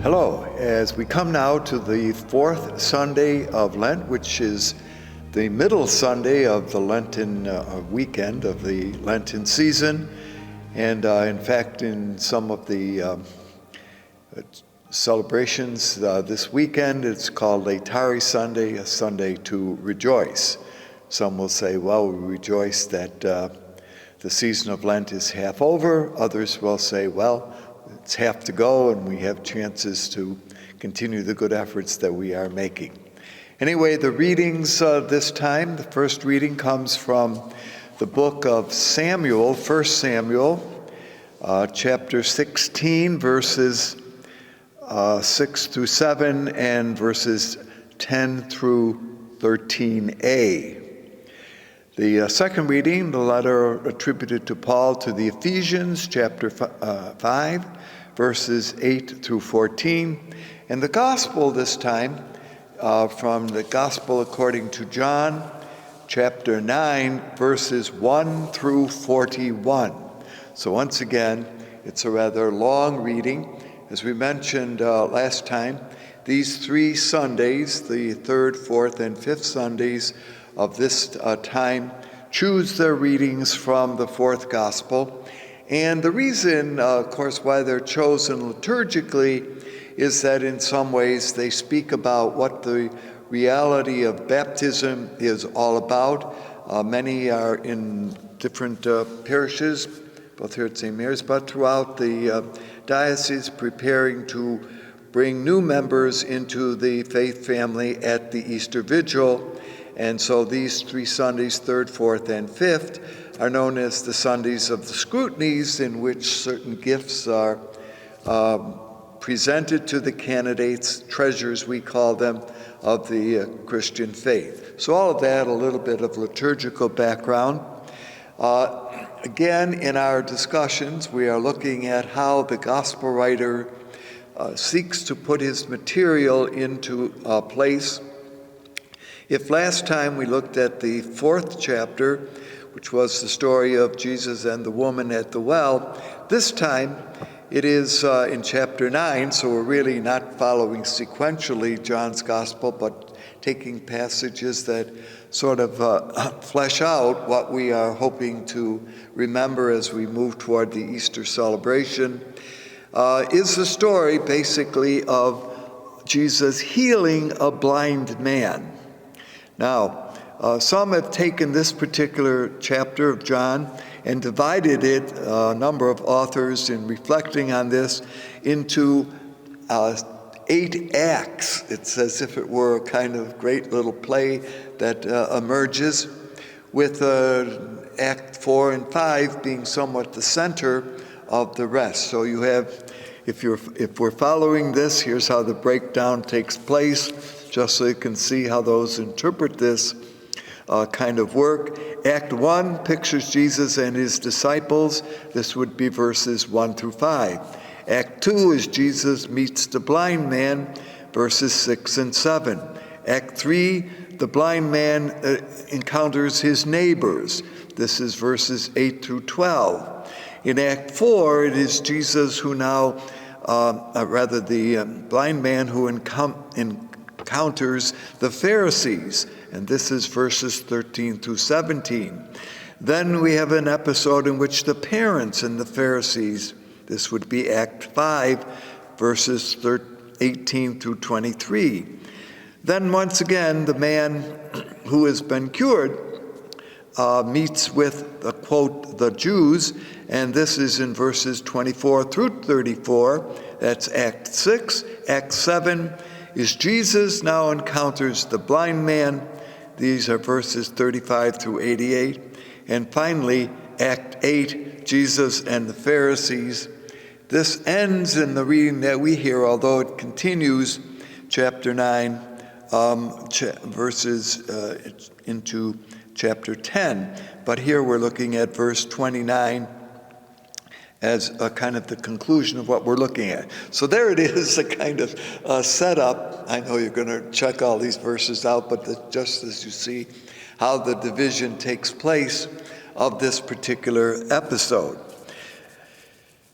Hello, as we come now to the fourth Sunday of Lent, which is the middle Sunday of the Lenten weekend of the Lenten season, and in fact in some of the celebrations this weekend it's called Laetare Sunday, a Sunday to rejoice. Some will say, well, we rejoice that the season of Lent is half over. Others will say, well, it's half to go and we have chances to continue the good efforts that we are making. Anyway, the readings this time, the first reading comes from the book of Samuel, 1 Samuel, chapter 16, verses 6 through 7 and verses 10 through 13a. The second reading, the letter attributed to Paul to the Ephesians, chapter 5, verses 8 through 14. And the gospel this time, from the gospel according to John, chapter 9, verses 1 through 41. So once again, it's a rather long reading. As we mentioned last time, these 3 Sundays, the third, fourth, and fifth Sundays of this time, choose their readings from the fourth gospel. And the reason, of course, why they're chosen liturgically is that in some ways they speak about what the reality of baptism is all about. Many are in different parishes, both here at St. Mary's, but throughout the diocese, preparing to bring new members into the faith family at the Easter Vigil. And so these 3 Sundays, third, fourth, and fifth, are known as the Sundays of the Scrutinies, in which certain gifts are presented to the candidates, treasures we call them, of the Christian faith. So all of that, a little bit of liturgical background. Again, in our discussions, we are looking at how the gospel writer seeks to put his material into place. If last time we looked at the 4th chapter, which was the story of Jesus and the woman at the well, this time it is in chapter 9, so we're really not following sequentially John's gospel, but taking passages that sort of flesh out what we are hoping to remember as we move toward the Easter celebration, is the story basically of Jesus healing a blind man. Now, some have taken this particular chapter of John and divided it, a number of authors in reflecting on this, into 8 acts. It's as if it were a kind of great little play that emerges, with Act 4 and 5 being somewhat the center of the rest. So you have, if we're following this, here's how the breakdown takes place, just so you can see how those interpret this kind of work. Act 1 pictures Jesus and his disciples. This would be verses 1 through 5. Act 2 is Jesus meets the blind man, verses 6 and 7. Act 3, the blind man encounters his neighbors. This is verses 8 through 12. In Act 4, it is Jesus who now, the blind man who encounters the Pharisees, and this is verses 13 through 17. Then we have an episode in which the parents and the Pharisees, this would be Act 5, verses 18 through 23. Then once again, the man who has been cured meets with, quote, the Jews, and this is in verses 24 through 34. That's Act 6. Act 7 is Jesus now encounters the blind man. These are verses 35 through 88. And finally, Act 8, Jesus and the Pharisees. This ends in the reading that we hear, although it continues chapter 9, verses into chapter 10. But here we're looking at verse 29 as a kind of the conclusion of what we're looking at. So there it is, a kind of setup. I know you're going to check all these verses out, but just as you see how the division takes place of this particular episode.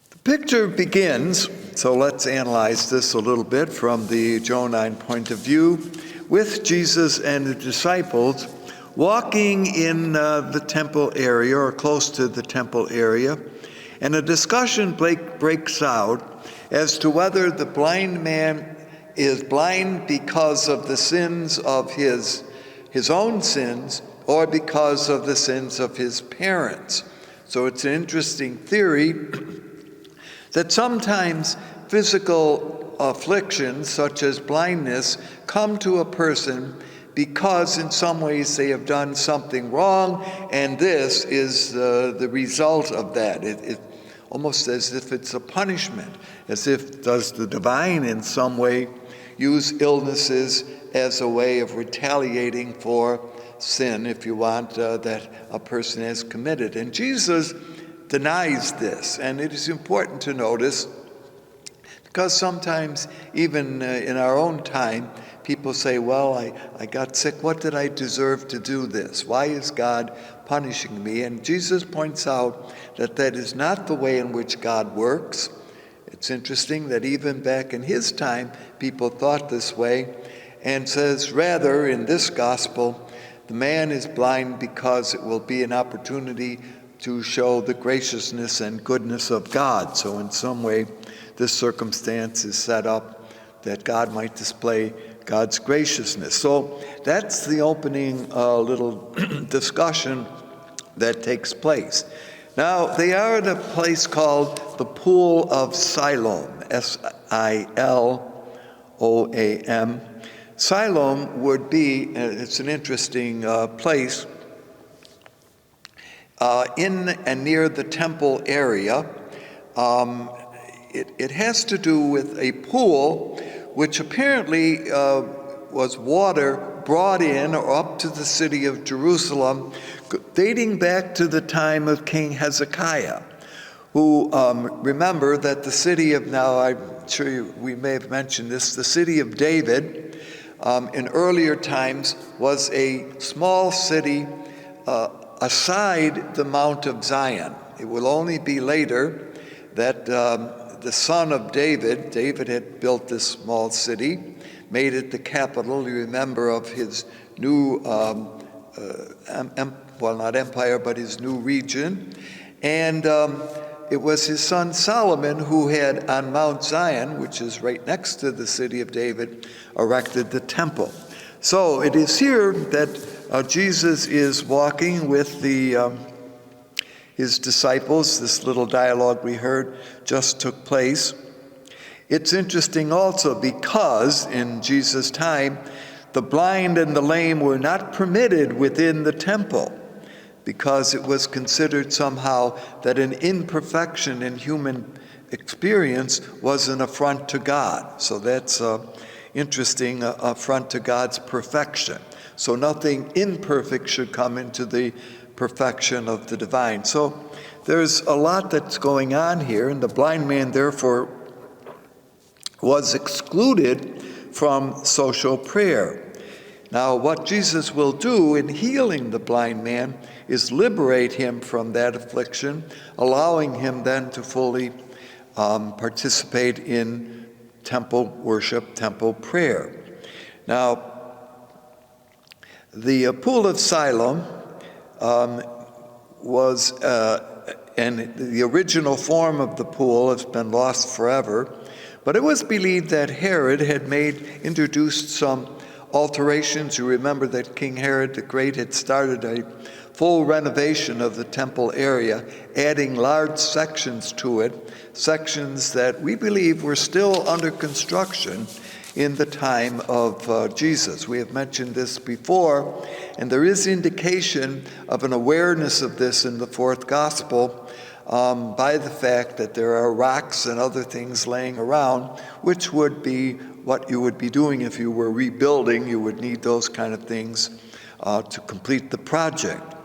The picture begins So let's analyze this a little bit from the Johannine point of view. With Jesus and the disciples walking in the temple area or close to the temple area, and a discussion breaks out as to whether the blind man is blind because of the sins of his own sins or because of the sins of his parents. So it's an interesting theory that sometimes physical afflictions such as blindness come to a person because in some ways they have done something wrong, and this is the result of that. It almost as if it's a punishment, as if does the divine in some way use illnesses as a way of retaliating for sin, if you want, that a person has committed. And Jesus denies this, and it is important to notice because sometimes even in our own time, people say, well, I got sick. What did I deserve to do this? Why is God punishing me? And Jesus points out that that is not the way in which God works. It's interesting that even back in his time, people thought this way, and says, rather, in this gospel, the man is blind because it will be an opportunity to show the graciousness and goodness of God. So in some way, this circumstance is set up that God might display God's graciousness. So that's the opening little discussion that takes place. Now, they are at a place called the Pool of Siloam, S-I-L-O-A-M. Siloam would be, it's an interesting place, in and near the temple area. It has to do with a pool which apparently was water brought in or up to the city of Jerusalem, dating back to the time of King Hezekiah, who, remember that the city of, now I'm sure we may have mentioned this, the city of David in earlier times was a small city aside the Mount of Zion. It will only be later that the son of David had built this small city, made it the capital, you remember, of his new, not empire, but his new region. And it was his son Solomon who had on Mount Zion, which is right next to the city of David, erected the temple. So it is here that Jesus is walking with his disciples. This little dialogue we heard just took place. It's interesting also because in Jesus' time, the blind and the lame were not permitted within the temple because it was considered somehow that an imperfection in human experience was an affront to God. So that's interesting, affront to God's perfection. So nothing imperfect should come into the perfection of the divine. So there's a lot that's going on here, and the blind man therefore was excluded from social prayer. Now, what Jesus will do in healing the blind man is liberate him from that affliction, allowing him then to fully participate in temple worship, temple prayer. Now, the Pool of Siloam was, and the original form of the pool has been lost forever, but it was believed that Herod had introduced some alterations. You remember that King Herod the Great had started a full renovation of the temple area, adding large sections to it, sections that we believe were still under construction in the time of Jesus. We have mentioned this before, and there is indication of an awareness of this in the fourth gospel by the fact that there are rocks and other things laying around, which would be what you would be doing if you were rebuilding. You would need those kind of things to complete the project.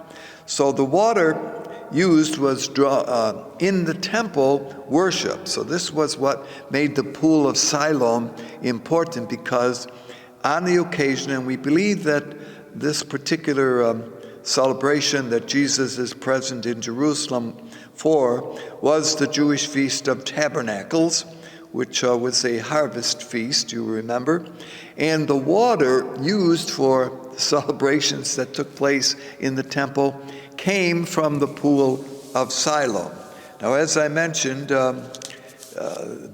So the water used was in the temple worship. So this was what made the Pool of Siloam important, because on the occasion, and we believe that this particular celebration that Jesus is present in Jerusalem for was the Jewish Feast of Tabernacles, which was a harvest feast, you remember. And the water used for the celebrations that took place in the temple came from the pool of Siloam. Now, as I mentioned,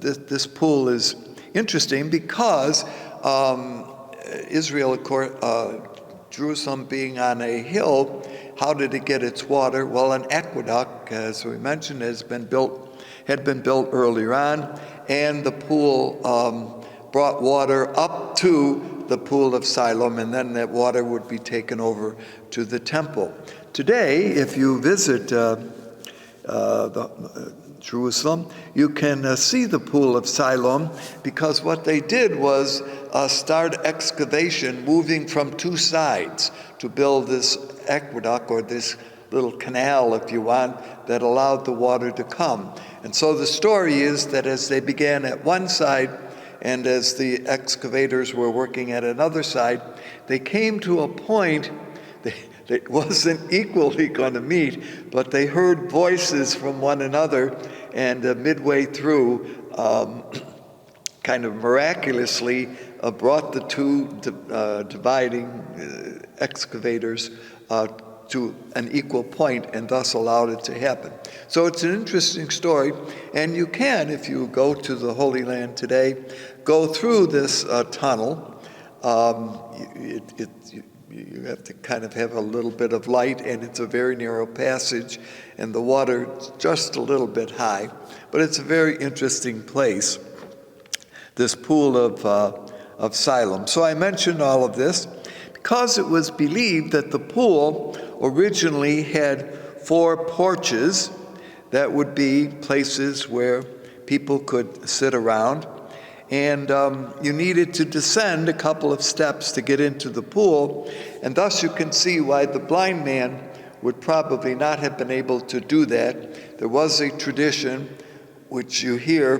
this pool is interesting because Israel, Jerusalem being on a hill, how did it get its water? Well, an aqueduct, as we mentioned, had been built earlier on, and the pool brought water up to the pool of Siloam, and then that water would be taken over to the temple. Today, if you visit Jerusalem, you can see the pool of Siloam, because what they did was start excavation moving from two sides to build this aqueduct, or this little canal, if you want, that allowed the water to come. And so the story is that as they began at one side, and as the excavators were working at another side, they came to a point that wasn't equally going to meet, but they heard voices from one another, and midway through, kind of miraculously, brought the two dividing excavators to an equal point, and thus allowed it to happen. So it's an interesting story, and you can, if you go to the Holy Land today, go through this tunnel. You have to kind of have a little bit of light, and it's a very narrow passage, and the water is just a little bit high, but it's a very interesting place, this pool of Siloam. So I mentioned all of this because it was believed that the pool originally had 4 porches that would be places where people could sit around, and you needed to descend a couple of steps to get into the pool, and thus you can see why the blind man would probably not have been able to do that. There was a tradition, which you hear,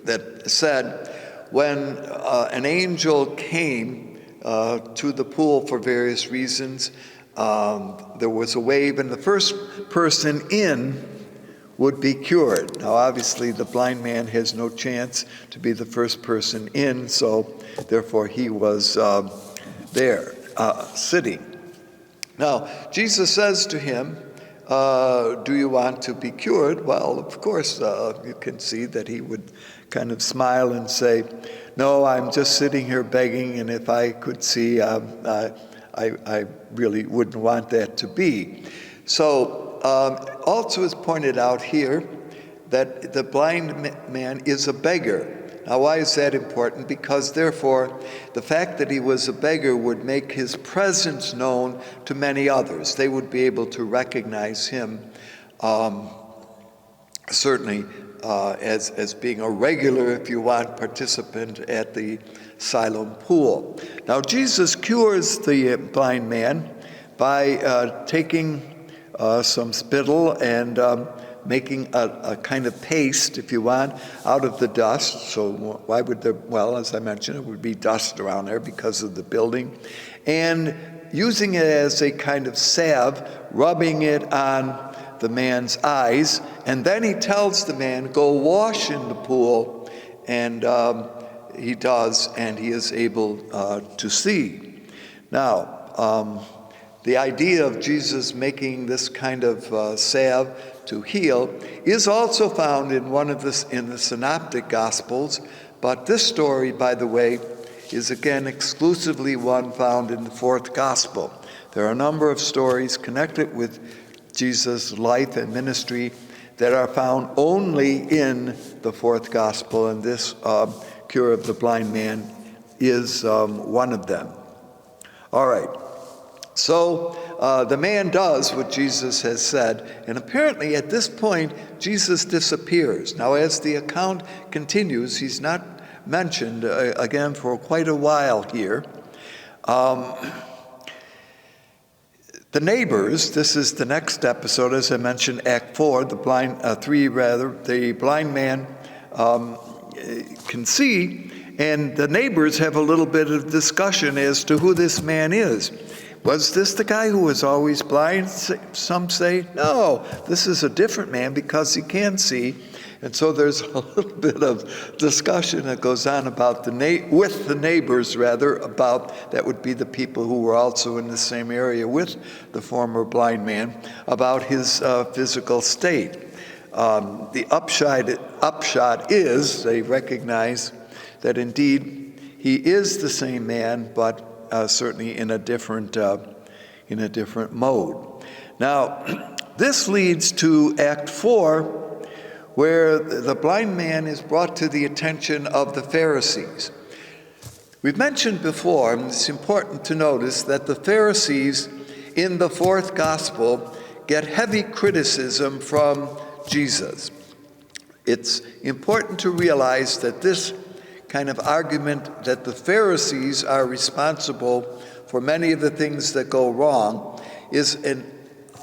that said when an angel came to the pool for various reasons, there was a wave, and the first person in would be cured. Now, obviously, the blind man has no chance to be the first person in, so therefore he was there, sitting. Now, Jesus says to him, do you want to be cured? Well, of course, you can see that he would kind of smile and say, no, I'm just sitting here begging, and if I could see, I really wouldn't want that to be. So, also is pointed out here that the blind man is a beggar. Now, why is that important? Because, therefore, the fact that he was a beggar would make his presence known to many others. They would be able to recognize him, certainly, as being a regular, if you want, participant at the Siloam pool. Now, Jesus cures the blind man by taking some spittle and making a kind of paste, if you want, out of the dust. So why would there, well, as I mentioned, it would be dust around there because of the building. And using it as a kind of salve, rubbing it on the man's eyes, and then he tells the man, go wash in the pool, and he does, and he is able to see. Now, the idea of Jesus making this kind of salve to heal is also found in in the Synoptic Gospels, but this story, by the way, is again exclusively one found in the 4th Gospel. There are a number of stories connected with Jesus' life and ministry that are found only in the 4th Gospel, and this cure of the blind man is one of them. All right. So the man does what Jesus has said, and apparently at this point, Jesus disappears. Now, as the account continues, he's not mentioned again for quite a while here. The neighbors, this is the next episode, as I mentioned, Act 4, the blind man can see, and the neighbors have a little bit of discussion as to who this man is. Was this the guy who was always blind? Some say, no, this is a different man because he can see. And so there's a little bit of discussion that goes on about with the neighbors, rather, about, that would be the people who were also in the same area with the former blind man, about his physical state. The upshot is they recognize that indeed he is the same man, but certainly in a different mode. Now, this leads to Act 4, where the blind man is brought to the attention of the Pharisees. We've mentioned before, and it's important to notice, that the Pharisees in the fourth gospel get heavy criticism from Jesus. It's important to realize that this kind of argument that the Pharisees are responsible for many of the things that go wrong is an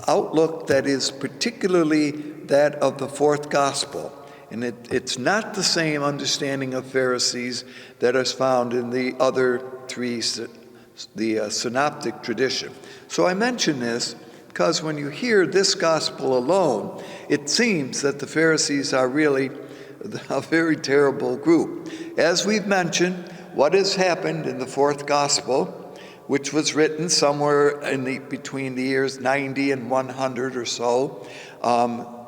outlook that is particularly that of the fourth gospel. And it's not the same understanding of Pharisees that is found in the other three, the synoptic tradition. So I mention this because when you hear this gospel alone, it seems that the Pharisees are really a very terrible group. As we've mentioned, what has happened in the fourth gospel, which was written somewhere between the years 90 and 100 or so,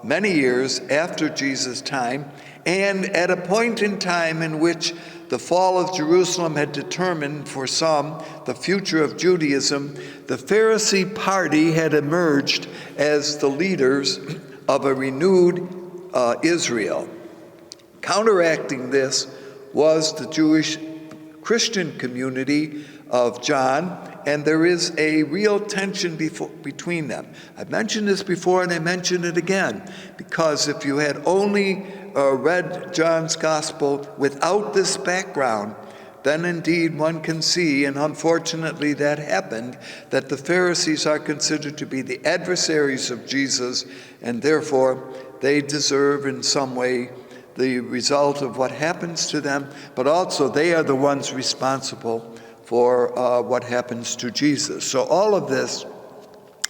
many years after Jesus' time, and at a point in time in which the fall of Jerusalem had determined for some the future of Judaism, the Pharisee party had emerged as the leaders of a renewed Israel. Counteracting this was the Jewish Christian community of John, and there is a real tension between them. I've mentioned this before, and I mention it again, because if you had only read John's gospel without this background, then indeed one can see, and unfortunately that happened, that the Pharisees are considered to be the adversaries of Jesus, and therefore they deserve in some way the result of what happens to them, but also they are the ones responsible for what happens to Jesus. So all of this,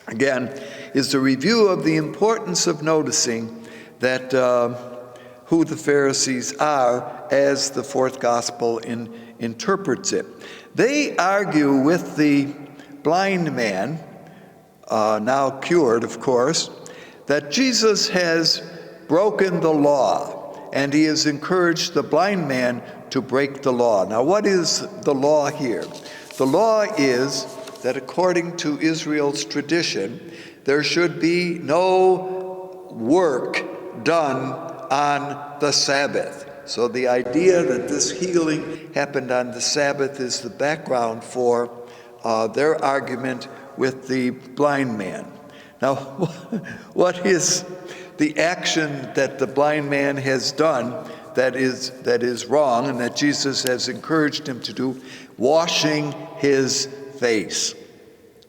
again, is a review of the importance of noticing that who the Pharisees are as the fourth gospel interprets it. They argue with the blind man, now cured, of course, that Jesus has broken the law, and he has encouraged the blind man to break the law. Now, what is the law here? The law is that according to Israel's tradition, there should be no work done on the Sabbath. So the idea that this healing happened on the Sabbath is the background for their argument with the blind man. Now, what is the action that the blind man has done that is wrong and that Jesus has encouraged him to do? Washing his face.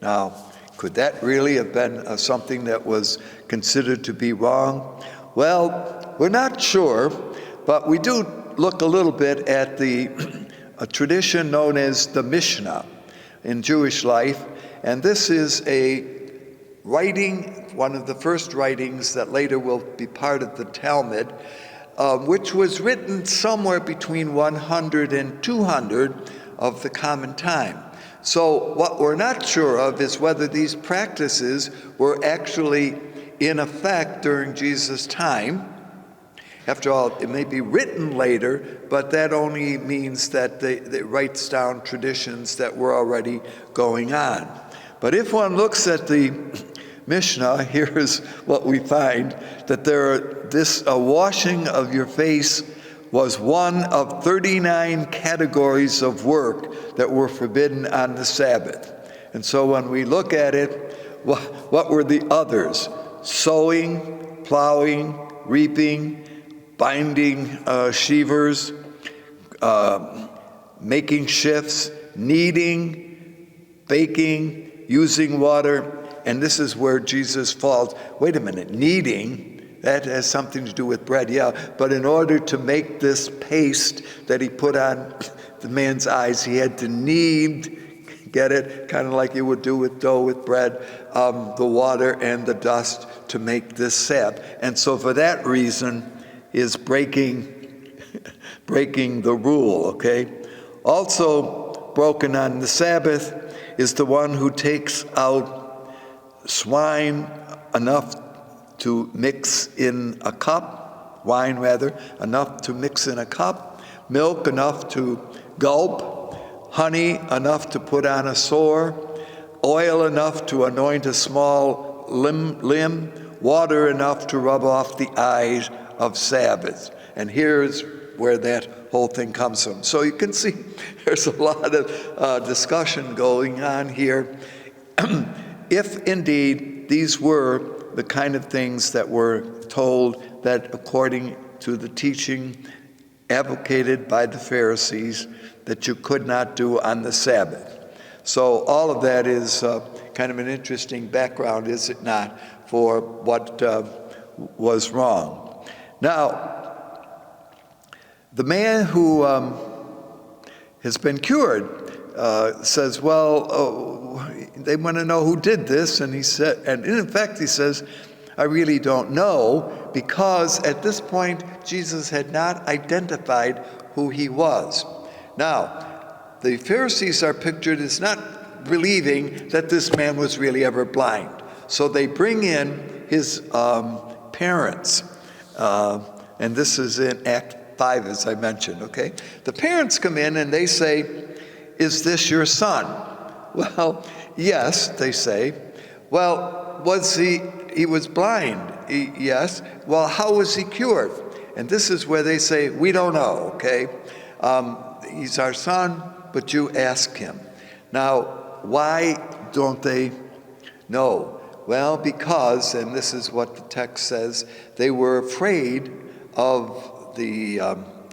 Now, could that really have been something that was considered to be wrong? Well, we're not sure, but we do look a little bit at a tradition known as the Mishnah in Jewish life, and this is a writing, one of the first writings that later will be part of the Talmud, which was written somewhere between 100 and 200 of the common time. So what we're not sure of is whether these practices were actually in effect during Jesus' time. After all, it may be written later, but that only means that it writes down traditions that were already going on. But if one looks at the Mishnah, here's what we find, that this washing of your face was one of 39 categories of work that were forbidden on the Sabbath. And so when we look at it, what were the others? Sowing, plowing, reaping, binding sheavers, making shifts, kneading, baking, using water. And this is where Jesus falls. Wait a minute, kneading, that has something to do with bread, yeah. But in order to make this paste that he put on the man's eyes, he had to knead, get it, kind of like you would do with dough with bread, the water and the dust to make this sap. And so for that reason, is breaking the rule, okay? Also broken on the Sabbath is the one who takes out swine enough to mix in a cup, wine rather, enough to mix in a cup, milk enough to gulp, honey enough to put on a sore, oil enough to anoint a small limb, water enough to rub off the eyes of Sabbath. And here's where that whole thing comes from. So you can see there's a lot of discussion going on here. If indeed these were the kind of things that were told that according to the teaching advocated by the Pharisees that you could not do on the Sabbath. So all of that is kind of an interesting background, is it not, for what was wrong. Now, the man who has been cured says, well, they want to know who did this, and he said, and in fact he says, I really don't know, because at this point Jesus had not identified who he was. Now, the Pharisees are pictured as not believing that this man was really ever blind. So they bring in his parents, and this is in Act 5, as I mentioned, okay? The parents come in and they say, is this your son? Well, yes, they say. Well, he was blind? Yes. Well, how was he cured? And this is where they say, we don't know, okay? He's our son, but you ask him. Now, why don't they know? Well, because, and this is what the text says, they were afraid of the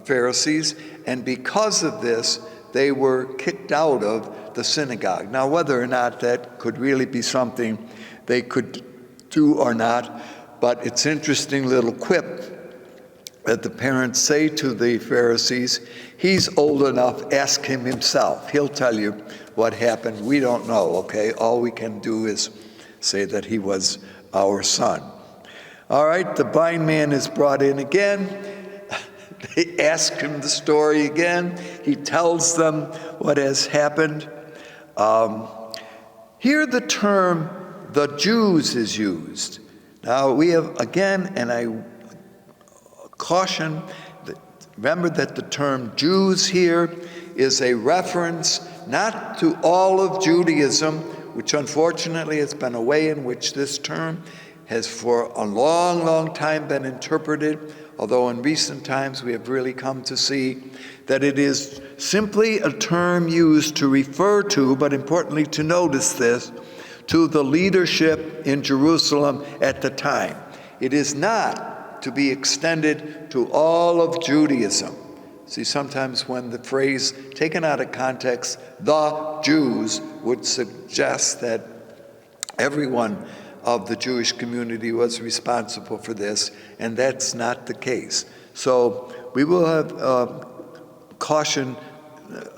Pharisees, and because of this, they were kicked out of the synagogue. Now, whether or not that could really be something they could do or not, but it's an interesting little quip that the parents say to the Pharisees, he's old enough, ask him himself. He'll tell you what happened. We don't know, okay? All we can do is say that he was our son. All right, the blind man is brought in again. They ask him the story again. He tells them what has happened. Here the term the Jews is used. Now we have, again, and I caution, remember that the term Jews here is a reference not to all of Judaism, which unfortunately has been a way in which this term has for a long, long time been interpreted, although in recent times we have really come to see that it is simply a term used to refer to, but importantly to notice this, to the leadership in Jerusalem at the time. It is not to be extended to all of Judaism. See, sometimes when the phrase taken out of context, the Jews, would suggest that everyone of the Jewish community was responsible for this, and that's not the case. So we will have caution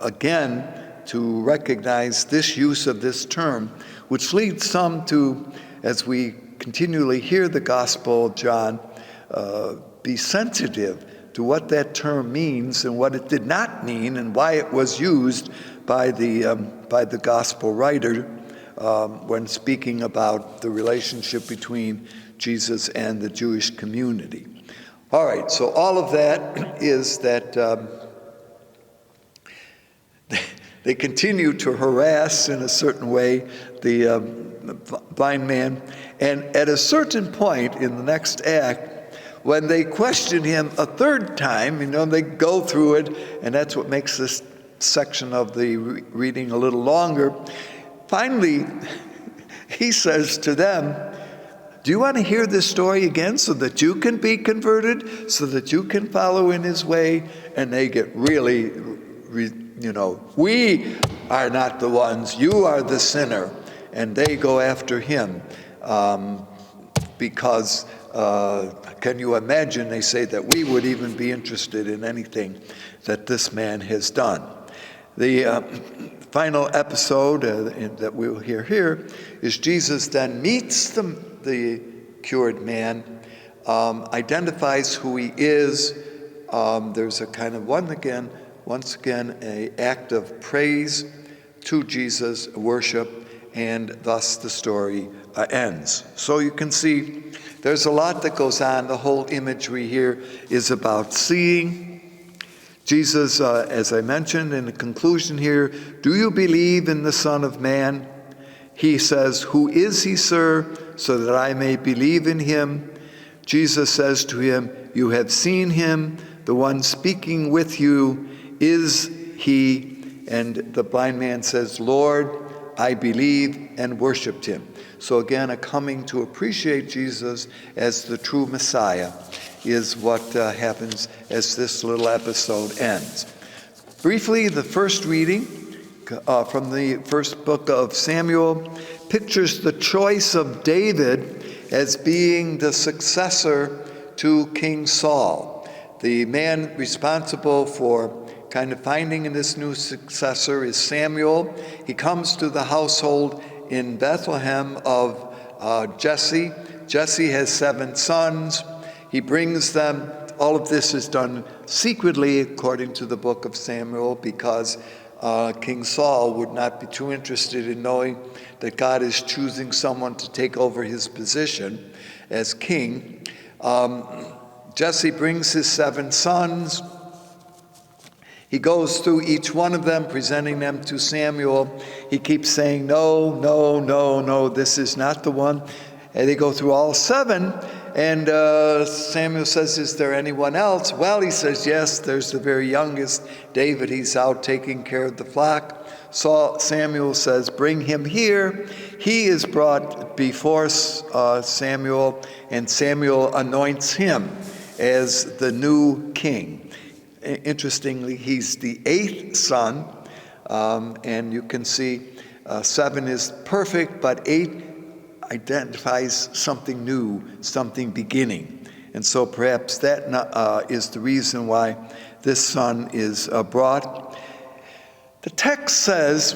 again to recognize this use of this term, which leads some to, as we continually hear the Gospel of John, be sensitive to what that term means and what it did not mean and why it was used by the Gospel writer when speaking about the relationship between Jesus and the Jewish community. All right, so all of that is that they continue to harass in a certain way the blind man, and at a certain point in the next act, when they question him a third time, they go through it, and that's what makes this section of the reading a little longer. Finally, he says to them, do you want to hear this story again so that you can be converted, so that you can follow in his way? And they get really, we are not the ones, you are the sinner. And they go after him because, can you imagine, they say that we would even be interested in anything that this man has done. The final episode that we'll hear here is Jesus then meets the cured man identifies who he is. There's a kind of once again, an act of praise to Jesus, worship, and thus the story ends. So you can see there's a lot that goes on. The whole imagery here is about seeing. Jesus, as I mentioned in the conclusion here, do you believe in the Son of Man? He says, who is he, sir, so that I may believe in him? Jesus says to him, you have seen him, the one speaking with you is he. And the blind man says, Lord, I believe, and worshiped him. So again, a coming to appreciate Jesus as the true Messiah is what happens as this little episode ends. Briefly, the first reading from the first book of Samuel pictures the choice of David as being the successor to King Saul. The man responsible for kind of finding this new successor is Samuel. He comes to the household in Bethlehem of Jesse. Jesse has 7 sons. He brings them. All of this is done secretly, according to the book of Samuel, because King Saul would not be too interested in knowing that God is choosing someone to take over his position as king. Jesse brings his 7 sons. He goes through each one of them, presenting them to Samuel. He keeps saying, no, no, no, no, this is not the one. And they go through all 7, and Samuel says, is there anyone else? Well, he says, yes, there's the very youngest, David. He's out taking care of the flock. Samuel says, bring him here. He is brought before Samuel, and Samuel anoints him as the new king. Interestingly, he's the 8th son, and you can see 7 is perfect, but 8 identifies something new, something beginning. And so perhaps that is the reason why this son is brought. The text says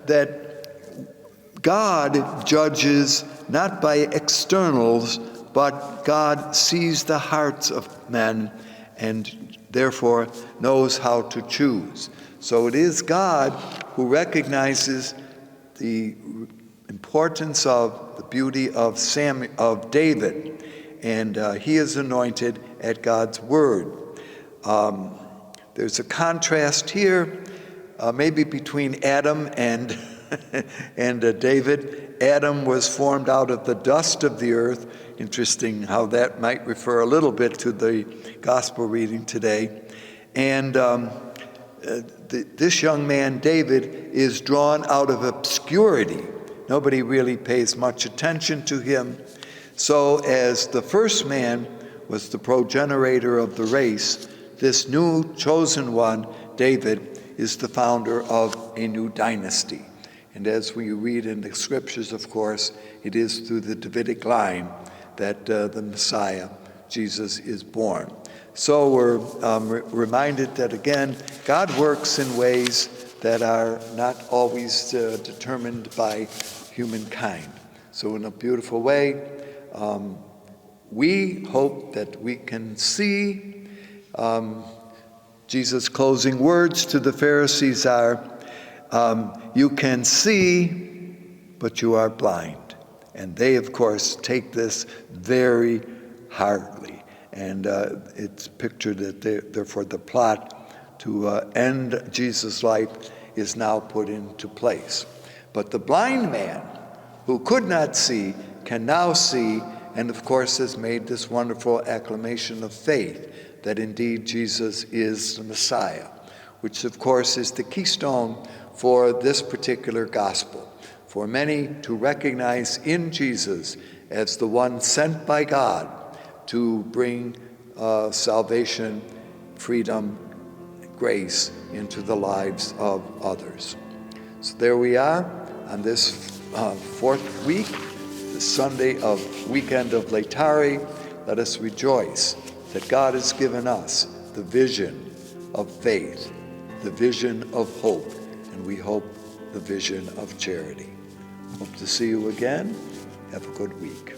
that God judges not by externals, but God sees the hearts of men and therefore knows how to choose. So it is God who recognizes the importance of the beauty of David, and he is anointed at God's word. There's a contrast here, maybe between Adam and David. Adam was formed out of the dust of the earth. Interesting how that might refer a little bit to the gospel reading today. And this young man, David, is drawn out of obscurity. Nobody really pays much attention to him. So as the first man was the progenitor of the race, this new chosen one, David, is the founder of a new dynasty. And as we read in the scriptures, of course, it is through the Davidic line that the Messiah, Jesus, is born. So we're reminded that, again, God works in ways that are not always determined by humankind. So in a beautiful way, we hope that we can see Jesus' closing words to the Pharisees are, you can see, but you are blind. And they, of course, take this very hardly. And it's pictured that therefore the plot to end Jesus' life is now put into place. But the blind man who could not see can now see, and of course has made this wonderful acclamation of faith that indeed Jesus is the Messiah, which of course is the keystone for this particular gospel. For many to recognize in Jesus as the one sent by God to bring salvation, freedom, grace into the lives of others. So there we are on this 4th week, the Sunday of weekend of Laetare. Let us rejoice that God has given us the vision of faith, the vision of hope, and we hope the vision of charity. Hope to see you again. Have a good week.